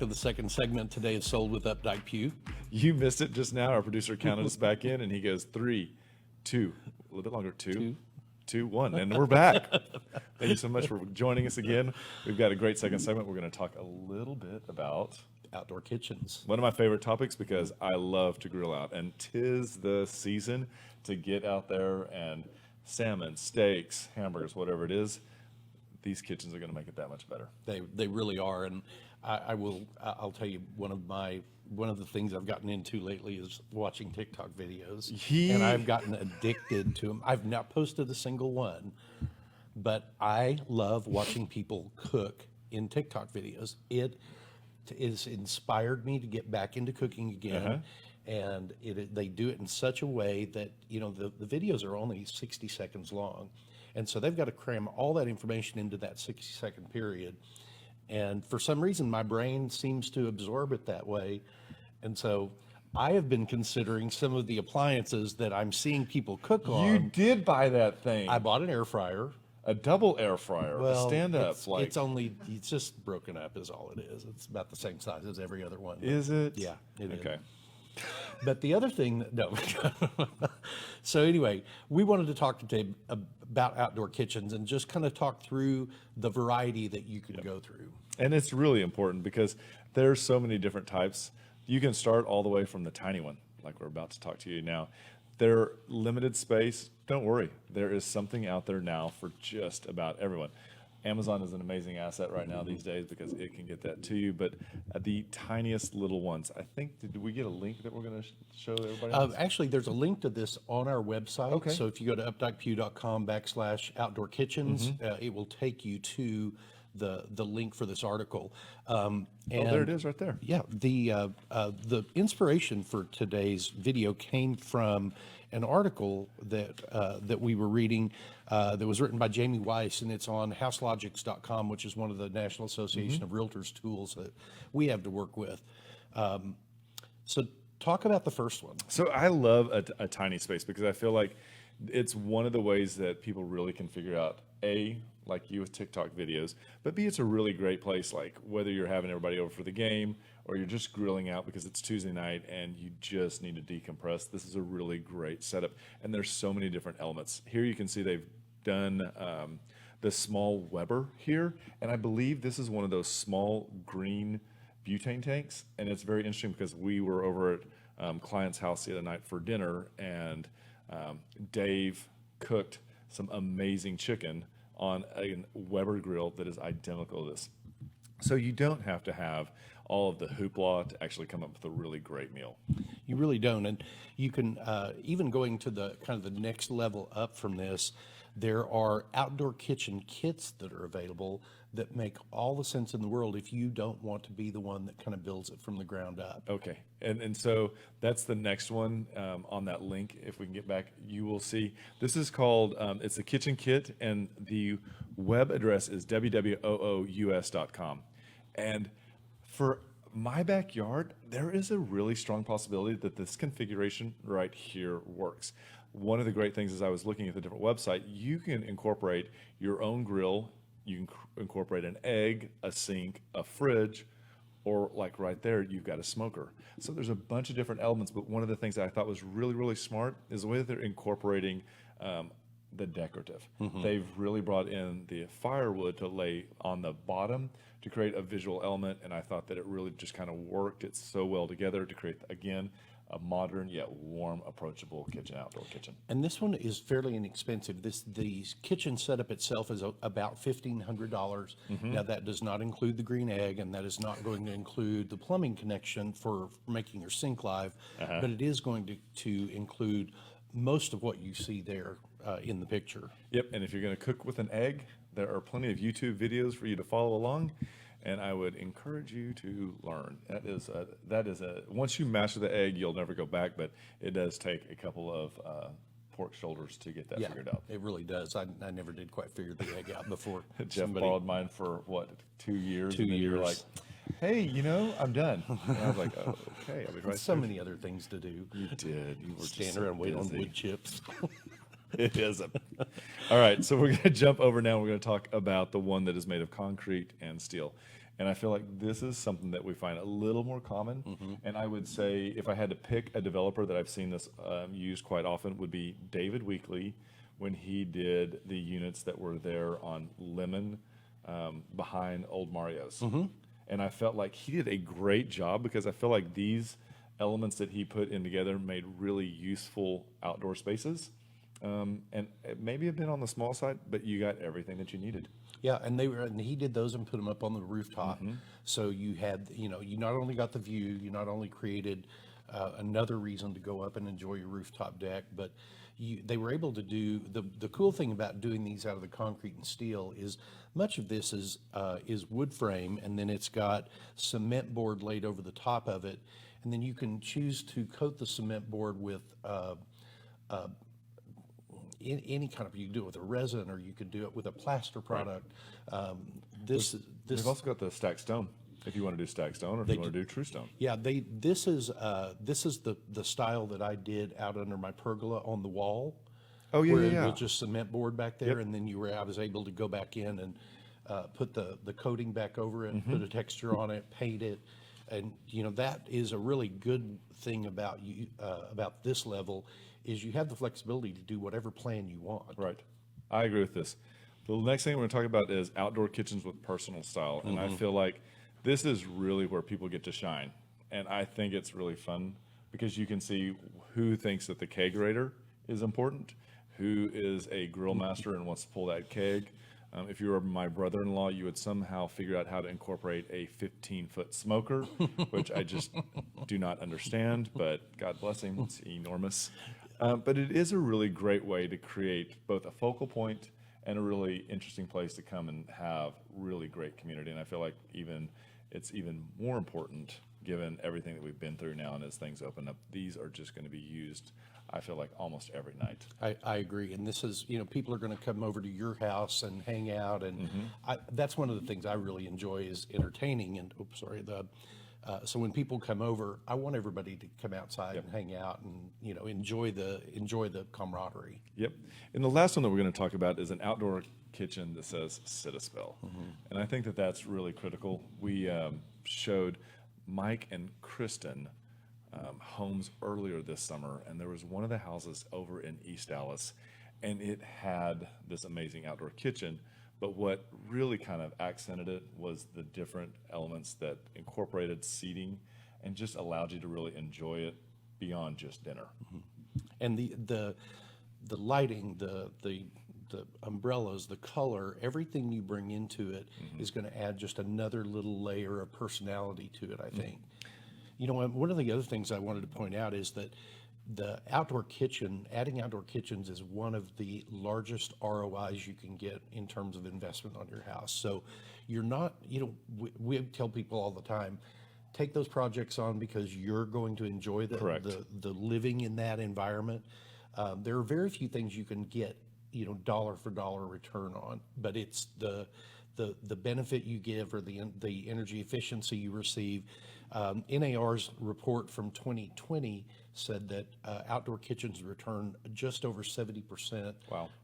To the second segment today is Sold with Updike Pugh. You missed it just now. Our producer counted us back in, and he goes 3, 2, a little bit longer, 2, 1, and we're back. Thank you so much for joining us again. We've got a great second segment. We're going to talk a little bit about Outdoor kitchens. one of my favorite topics because I love to grill out, and 'tis the season to get out there and salmon, steaks, hamburgers, whatever it is. These kitchens are going to make it that much better. They really are, and I'll tell you one of the things I've gotten into lately is watching TikTok videos, and I've gotten addicted to them. I've not posted a single one, but I love watching people cook in TikTok videos. It has inspired me to get back into cooking again. And they do it in such a way that, the videos are only 60 seconds long. And so they've got to cram all that information into that 60-second period. And for some reason, my brain seems to absorb it that way. And so I have been considering some of the appliances that I'm seeing people cook on. You did buy that thing. I bought an air fryer. A double air fryer, Well, a stand-up. It's just broken up is all it is. It's about the same size as every other one. Is it? Yeah, it is. Okay. But the other thing, no. So anyway, we wanted to talk today about outdoor kitchens and just kind of talk through the variety that you can go through. And it's really important because there's so many different types. You can start all the way from the tiny one, like we're about to talk to you now. They're limited space. Don't worry. There is something out there now for just about everyone. Amazon is an amazing asset right now these days because it can get that to you. But the tiniest little ones, I think, did we get a link that we're going to show everybody? Actually, there's a link to this on our website. Okay. So if you go to updikepew.com/outdoor kitchens, it will take you to the link for this article. And there it is right there. Yeah, the inspiration for today's video came from an article that we were reading that was written by Jamie Weiss, and it's on houselogics.com, which is one of the National Association of Realtors tools that we have to work with. So talk about the first one. So I love a tiny space because I feel like it's one of the ways that people really can figure out, A, like you with TikTok videos, but B, it's a really great place, like whether you're having everybody over for the game or you're just grilling out because it's Tuesday night and you just need to decompress. This is a really great setup, and there's so many different elements. Here you can see they've done the small Weber here, and I believe this is one of those small green butane tanks, and it's very interesting because we were over at client's house the other night for dinner, and Dave cooked some amazing chicken on a Weber grill that is identical to this. So you don't have to have all of the hoopla to actually come up with a really great meal. You really don't. And you can, even going to the kind of the next level up from this, there are outdoor kitchen kits that are available that make all the sense in the world if you don't want to be the one that kind of builds it from the ground up. Okay, and so that's the next one on that link. If we can get back, you will see. This is called, it's a kitchen kit, and the web address is www.oous.com. And for my backyard, there is a really strong possibility that this configuration right here works. One of the great things is I was looking at the different website, you can incorporate your own grill. You can incorporate an egg, a sink, a fridge, or like right there, you've got a smoker. So there's a bunch of different elements, but one of the things that I thought was really, really smart is the way that they're incorporating the decorative. They've really brought in the firewood to lay on the bottom to create a visual element, and I thought that it really just kind of worked. It's so well together to create, again, a modern yet warm, approachable outdoor kitchen. And this one is fairly inexpensive. The kitchen setup itself is about $1,500. Now that does not include the green egg, and that is not going to include the plumbing connection for making your sink live, but it is going to include most of what you see there in the picture. Yep, and if you're going to cook with an egg, there are plenty of YouTube videos for you to follow along. And I would encourage you to learn. That is a once you master the egg, you'll never go back. But it does take a couple of pork shoulders to get that figured out. It really does. I never did quite figure the egg out before. Jeff borrowed mine for what, 2 years? 2 and then years. You were like, hey, I'm done. And I was like, oh, okay, I'll be right So there. many other things to do. You did. You were Stand just around and wait on busy. wood chips. It is. All right, so we're going to jump over now. We're going to talk about the one that is made of concrete and steel. And I feel like this is something that we find a little more common. And I would say if I had to pick a developer that I've seen this used quite often would be David Weekley when he did the units that were there on Lemon behind Old Mario's. And I felt like he did a great job because I feel like these elements that he put in together made really useful outdoor spaces. And it maybe have been on the small side, but you got everything that you needed. Yeah, and he did those and put them up on the rooftop. So you had, you not only got the view, you not only created another reason to go up and enjoy your rooftop deck, but they were able to do, the cool thing about doing these out of the concrete and steel is much of this is wood frame, and then it's got cement board laid over the top of it, and then you can choose to coat the cement board with any kind of, you can do it with a resin or you could do it with a plaster product. They've also got the stacked stone if you want to do stacked stone or if you want to do true stone. Yeah, this is the style that I did out under my pergola on the wall. Oh yeah, where yeah. it was just cement board back there, and then I was able to go back in and put the coating back over it, put a texture on it, paint it, and that is a really good thing about about this level is you have the flexibility to do whatever plan you want. Right. I agree with this. The next thing we're going to talk about is outdoor kitchens with personal style. And I feel like this is really where people get to shine. And I think it's really fun because you can see who thinks that the kegerator is important, who is a grill master and wants to pull that keg. If you were my brother-in-law, you would somehow figure out how to incorporate a 15-foot smoker, which I just do not understand, but God bless him, it's enormous. But it is a really great way to create both a focal point and a really interesting place to come and have really great community. And I feel like it's even more important given everything that we've been through now, and as things open up, these are just going to be used, I feel like, almost every night. I agree. And this is, people are going to come over to your house and hang out. And that's one of the things I really enjoy is entertaining. And, so when people come over, I want everybody to come outside and hang out and, enjoy the camaraderie. Yep. And the last one that we're going to talk about is an outdoor kitchen that says sit a spell. And I think that that's really critical. We showed Mike and Kristen homes earlier this summer, and there was one of the houses over in East Dallas, and it had this amazing outdoor kitchen. But what really kind of accented it was the different elements that incorporated seating and just allowed you to really enjoy it beyond just dinner. And the lighting, the umbrellas, the color, everything you bring into it is going to add just another little layer of personality to it, I think. One of the other things I wanted to point out is that the outdoor kitchen, adding outdoor kitchens is one of the largest ROIs you can get in terms of investment on your house. So you're not, we tell people all the time, take those projects on because you're going to enjoy the living in that environment. There are very few things you can get, dollar for dollar return on, but it's the benefit you give or the energy efficiency you receive. NAR's report from 2020 said that outdoor kitchens return just over 70%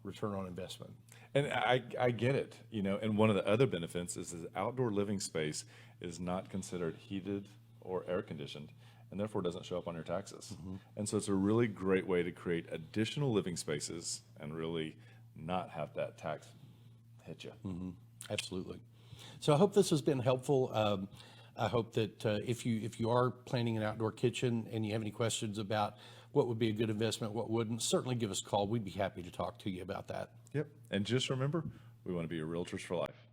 return on investment. And I get it, and one of the other benefits is that outdoor living space is not considered heated or air conditioned, and therefore doesn't show up on your taxes. And so it's a really great way to create additional living spaces and really not have that tax hit you. Absolutely. So I hope this has been helpful. I hope that if you are planning an outdoor kitchen and you have any questions about what would be a good investment, what wouldn't, certainly give us a call. We'd be happy to talk to you about that. Yep. And just remember, we want to be your realtors for life.